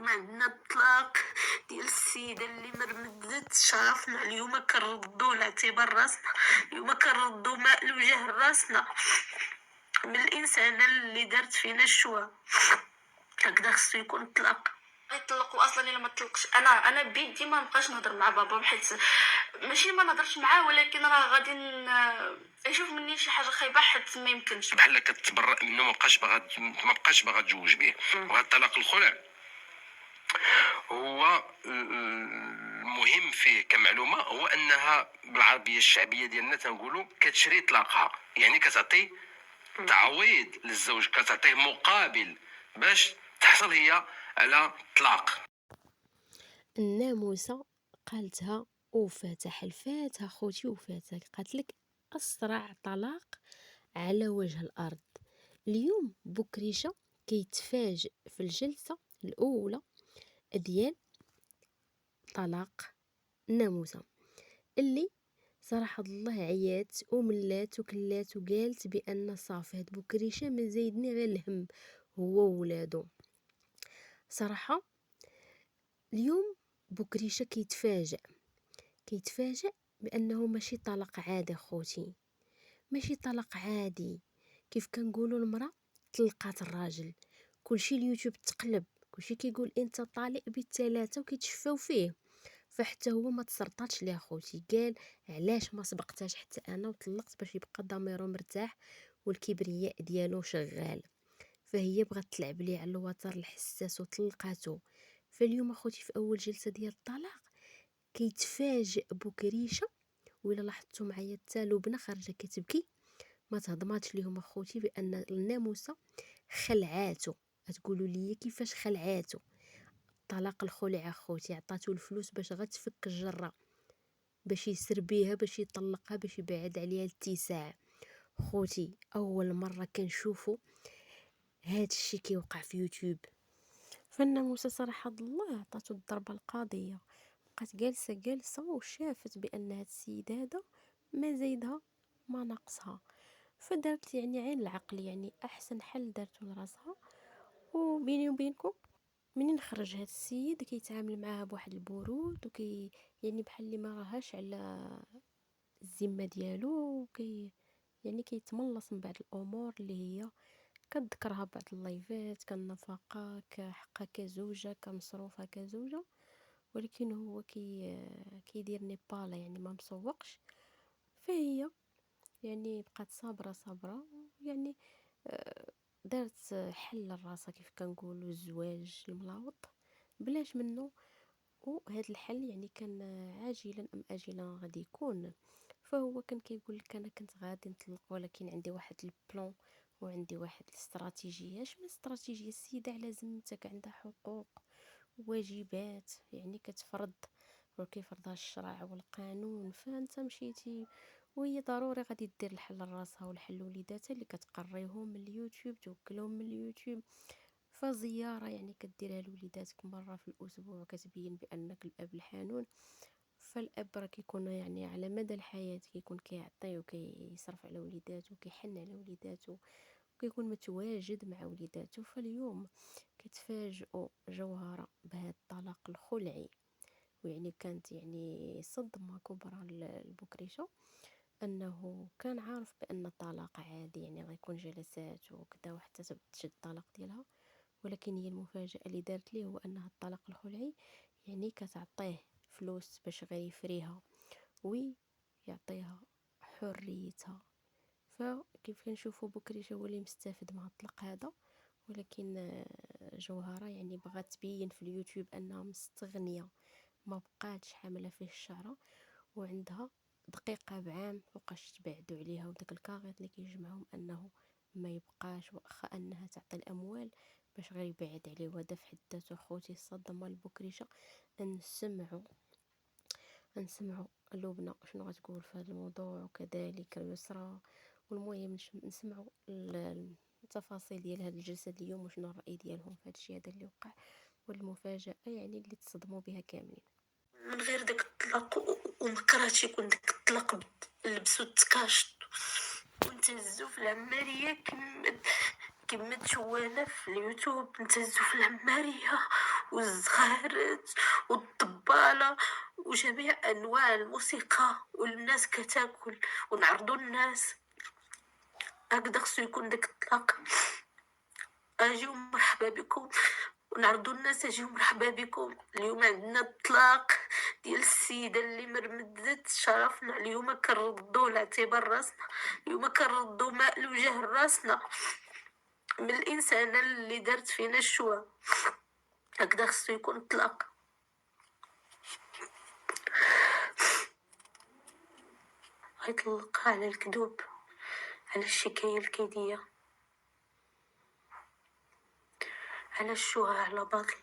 اليوم عندنا الطلاق ديال السيده اللي مرمدت شرفنا. اليوم كنردو لاعتبار راسنا، اليوم كنردو ماء لوجه راسنا من الانسانه اللي دارت فينا الشوا. هكذا خصو يكون الطلاق. يطلقوا اصلا الا ما طلقش. انا بيدي ما نبقاش نهضر مع بابا، حيت ماشي ما نهضرش معاه، ولكن راه غادي يشوف مني شي حاجه خايبه، حيت ما يمكنش بحال كتبرأ منه، ما بقاش باغا تزوج به. وهذا الطلاق الخلع هو المهم فيه كمعلومه هو انها بالعربيه الشعبيه ديالنا تنقولوا كتشري طلاقها، يعني كتعطي تعويض للزوج، كتعطيه مقابل باش تحصل هي على طلاق. الناموسة قالتها وفاتها حلفاتها خوتي وفاتها، قالت لك أسرع طلاق على وجه الأرض. اليوم بكريشة كيتفاجئ في الجلسة الأولى ديال طلاق الناموسة، اللي صراحة الله عيات وملات وكلات وقالت بأن صافي هاد بكريشة ما زايدني غير الهم هو وولادو. صراحة اليوم بكريشة كيتفاجئ بأنه ماشي طلاق عادي خوتي، ماشي طلاق عادي. كيف كنقولوا المرأة طلقات الراجل، كلشي اليوتيوب تقلب، كلشي كيقول انت طالق بالثلاثه وكيتشفاو فيه، فحتى هو ما تسرطاتش ليه خوتي، قال علاش ما سبقتاش حتى انا وطلقت باش يبقى ضميره مرتاح والكبرياء ديالو شغال. فهي بغات تلعب ليه على الوتر الحساس وطلقاتو. فاليوم اخوتي في اول جلسه ديال الطلاق كيتفاجئ بكريشه، وإلا لاحظتوا معايا حتى لبنى خارجه كتبكي، ما تهضماتش ليهم اخوتي بان الناموسه خلعاتو. تقولوا لي كيفاش خلعاتو؟ طلاق الخلع اخوتي، عطاتو الفلوس باش غتفك الجره، باش يسر بيها، باش يطلقها، باش يبعد عليها الاتساع. خوتي اول مره كنشوفو هاد الشي كيوقع في يوتيوب. فالناموسه صراحه الله عطاتو الضربه القاضيه، بقات جالسه وشافت بان هاد السيد هذا ما زايدها ما ناقصها، فدارت يعني عين العقل، يعني احسن حل دارته لراسها. وبيني وبينكم منين خرج هاد السيد كيتعامل معاها بواحد البرود، يعني بحال اللي ما راهاش على الذمه ديالو، يعني كيتملص من بعض الامور اللي هي كتذكرها بعض اللايفات، كالنفقه، كحقها كزوجه، كمصروفها كزوجه، ولكن هو كيدير نيبالا، يعني ما مسوقش. فهي يعني بقات صابره، يعني دارت حل لراسها كيف كنقولوا الزواج الملاوط بلاش منه. وهذا الحل يعني كان عاجلا ام اجلا غادي يكون. فهو كان كيقول لك انا كنت غادي نطلق، ولكن عندي واحد البلان وعندي واحد الاستراتيجيه. اش من استراتيجيه؟ السيده على ذمتك عندها حقوق وواجبات، يعني كتفرض وكيفرضها الشرع والقانون، فانت مشيتي وهي ضروري غادي دير الحل لراسها والحل لوليداتها اللي كتقريهم من اليوتيوب، توكلهم من اليوتيوب. فزياره يعني كديرها لوليداتك مره في الاسبوع، كتبين بانك الاب الحنون. فالاب راه كيكون يعني على مدى الحياه كيكون كيعطي وكيصرف على وليداتو وكيحن على وليداتو وكيكون متواجد مع وليداتو. فاليوم كتفاجئوا جوهره بهذا الطلاق الخلعي، ويعني كانت يعني صدمه كبرى لبكريشه، انه كان عارف بان الطلاق عادي، يعني غيكون جلسات وكذا وحتى تشد الطلاق ديالها. ولكن هي المفاجاه اللي دارت ليه هو انها الطلاق الخلعي يعني كتعطيه فلوس باش غير يفريها ويعطيها حريتها. فكيف كنشوفوا بكريشه هو اللي مستفد مع الطلاق هذا، ولكن جوهره يعني بغات تبين في اليوتيوب انها مستغنيه، ما بقاتش حامله فيه الشعره، وعندها دقيقه بعام فوقاش تبعدوا عليها، وداك الكاغيط اللي كيجمعهم انه ما يبقاش، واخا انها تعطي الاموال باش غير يبعد عليه. وهذا في حد ذاته خوتي صدمه البكريشه. نسمعوا لبنى شنو غتقول في هذا الموضوع، وكذلك اليسرى، والمهم نسمعوا التفاصيل ديال هذه الجلسه اليوم وشنو الراي ديالهم في هذا الشيء هذا اللي وقع، والمفاجاه يعني اللي تصدموا بها كاملين. من غير داك الطلاق وما كرهتش يكون داك الطلاق لبسو التكاشط ونتهزو في العماريه كما تشوانا في اليوتيوب، نتهزو في العماريه والزغارات والطبالة وجميع أنواع الموسيقى، والناس كتاكل ونعرضوا الناس. هكذا خصو يكون داك الطلاق، اجيو مرحبا بكم ونعرضوا الناس، اجيو مرحبا بكم. اليوم عندنا الطلاق ديال السيدة اللي مرمدت شرفنا. اليوم كنردو لاعتبار راسنا، اليوم كنردو ماء الوجه راسنا من الانسانة اللي دارت فينا الشوا. هكذا خصو يكون الطلاق. غيطلقها على الكذوب، على الشكاية الكيدية، على الشوهة، على باطل،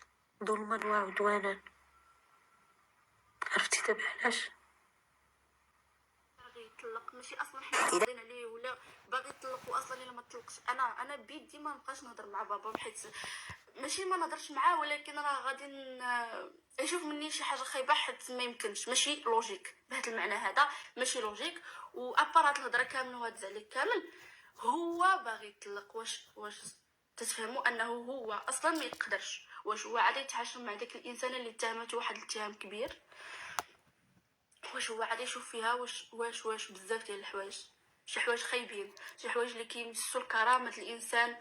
ظلما وعدوانا. عرفتي دابا علاش؟ باغي يطلق، ماشي اصلا حنا قاصدين عليه ولا باغي يطلق، واصلا الا ما طلقش انا بيدي ما نبقاش نهضر مع بابا، حيت ماشي ما نهضرش معاه، ولكن راه غادي يشوف مني شي حاجه خايبه، حيت ما يمكنش، ماشي لوجيك بهذا المعنى، هذا ماشي لوجيك. وابار هاد الهضره كامل وهاد الزعليك كامل، هو باغي يطلق. واش تتفهموا انه هو اصلا ما يقدرش؟ واش هو عادي يتعاشر مع داك الانسانه اللي اتهمته واحد الاتهام كبير؟ واش هو عادي يشوف فيها واش بزاف ديال الحوايج، شي حوايج خايبين، شي حوايج اللي كيمسوا الكرامه الانسان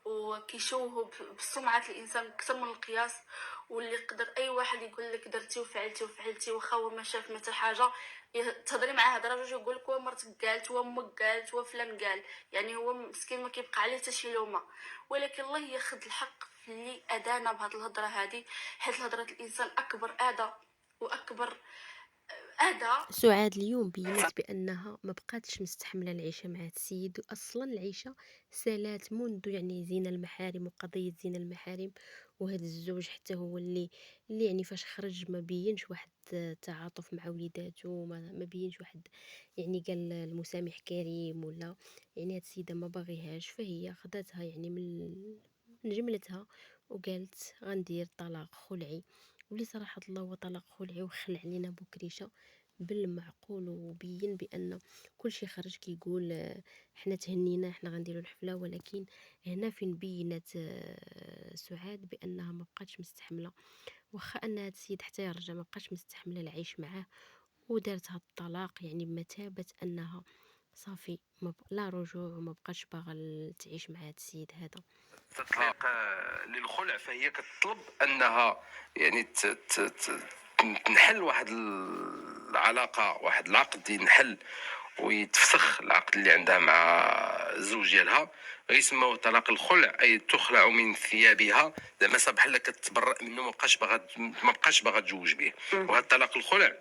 وكيشوهوا بسمعه الانسان اكثر من القياس، واللي يقدر اي واحد يقول لك درتي وفعلتي واخا هو ما شاف متى حاجه. تهضري معاه هضره جوج يقول لك مرتك قالت وامك قالت وفلان قال، يعني هو مسكين ما كيبقى عليه حتى شي لومه. ولكن الله ياخذ الحق في اللي ادانا بهاد الهضره هذه، حيت هضره الانسان اكبر اذى واكبر اذى. سعاد اليوم بينت بأنها ما بقاتش مستحملة العيشة مع هاد السيد، وأصلا العيشة سالات منذ يعني زين المحارم وقضية زين المحارم. وهذا الزوج حتى هو اللي يعني فاش خرج ما بينش واحد تعاطف مع وليداتو، ما بينش واحد يعني قال المسامح كريم ولا. يعني هاد السيدة ما باغيهاش، فهي خداتها يعني من جملتها وقالت غندير طلاق خلعي. واللي صراحة الله هو طلاق خلعي وخلع علينا بكريشة بالمعقول، وبين بان كل شيء خرج كيقول حنا تهنينا حنا غنديروا الحفله. ولكن هنا فين بينت سعاد بانها ما بقاتش مستحمله، واخا ان هاد السيد حتى يرجع ما بقاتش مستحمله العيش معاه، ودارت هاد الطلاق يعني بمثابه انها صافي لا رجوع، وما بقاتش باغا تعيش مع هاد السيد هذا. تطلق للخلع، فهي كتطلب انها يعني تنحل واحد العلاقه، واحد العقد ينحل ويتفسخ العقد اللي عندها مع الزوج ديالها، غيسموه طلاق الخلع، اي تخلع من ثيابها، زعما بحال كتبرأ منه، ما بقاش باغا تزوج به. وهذا طلاق الخلع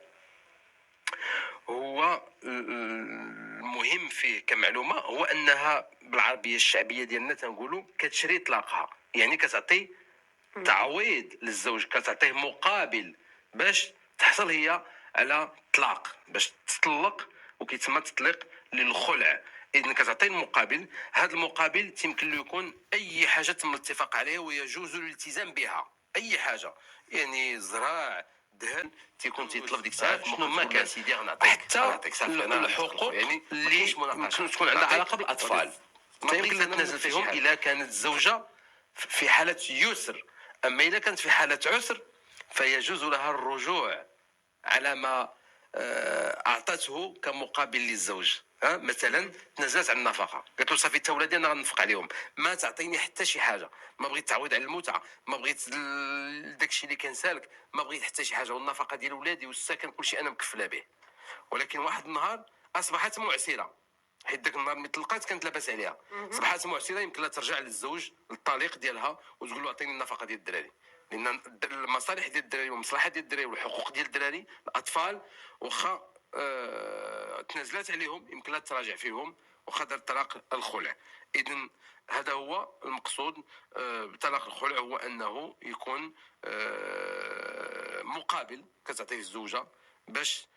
هو المهم فيه كمعلومه هو انها بالعربيه الشعبيه ديالنا تنقولوا كتشري طلاقها، يعني كتعطي تعويض للزوج، كتعطيه مقابل باش تحصل هي على طلاق، باش تطلق، وكيتسمى تطليق للخلع. اذا كتعطي المقابل، هذا المقابل يمكن له يكون اي حاجه تم الاتفاق عليها ويجوز الالتزام بها، اي حاجه يعني زراع دهن تيكون تيطلب ديك الساعه شنو ما كان سيدي غنعطيك، حتى الحقوق يعني اللي يمكن تكون عندها علاقه بالاطفال ما يمكن نتنازل فيهم الا كانت الزوجه في حاله يسر. اما اذا كانت في حاله عسر فيجوز لها الرجوع على ما اعطته كمقابل للزوج. مثلا تنازلت عن النفقه، قالت له صافي تا ولادي انا غنفق عليهم، ما تعطيني حتى شي حاجه، ما بغيت تعويض على المتعه، ما بغيت داكشي اللي كان سالك، ما بغيت حتى شي حاجه، والنفقه ديال ولادي والسكن كلشي انا مكفله به. ولكن واحد النهار اصبحت معسره، حيت داك النهار ملي طلقات كانت لاباس عليها، صبحات معسره، يمكن لها ترجع للزوج الطليق ديالها وتقول له اعطيني النفقه ديال الدراري، لان المصالح ديال الدراري والمصلحه ديال الدراري والحقوق ديال الدراري الاطفال واخا تنازلات عليهم يمكن لها تراجع فيهم واخا دار طلاق الخلع. اذن هذا هو المقصود بطلاق الخلع، هو انه يكون مقابل كتعطيه الزوجه باش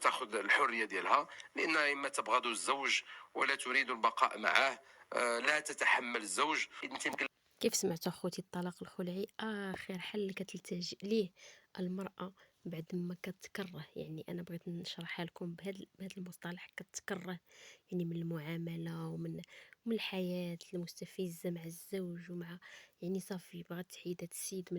تاخذ الحريه ديالها، لانها اما تبغض الزوج ولا تريد البقاء معه، لا تتحمل الزوج. يمكن كيف سمعت اخوتي الطلاق الخلعي اخر حل كتلتجئ ليه المرأة بعد ما كتكره. يعني انا بغيت نشرحها لكم بهذا المصطلح، كتكره يعني من المعاملة من الحياة المستفزة مع الزوج، ومع يعني صافي بغات تحيد هاد السيد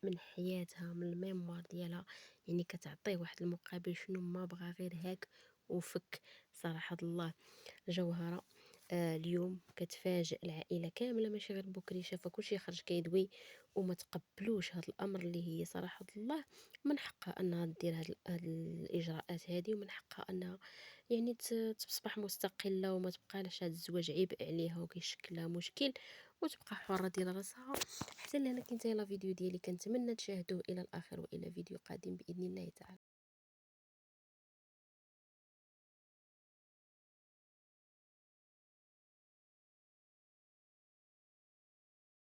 من حياتها، من الميموار ديالها، يعني كتعطيه واحد المقابل شنو ما بغا غير هاك وفك. صراحة الله جوهرة اليوم كتفاجئ العائلة كاملة، ماشي غير بكري، شافها كلشي خرج كيدوي وما تقبلوش هاد الامر اللي هي صراحة الله من حقها انها دير هاد الاجراءات هادي، ومن حقها انها يعني تصبح مستقلة وما تبقالش هاد الزواج عبء عليها وكيشكل لها مشكل، وتبقى حرة ديال راسها. حتى لهنا كنتهي لا فيديو ديالي، كنتمنى تشاهدوه الى الاخر والى فيديو قادم باذن الله تعالى.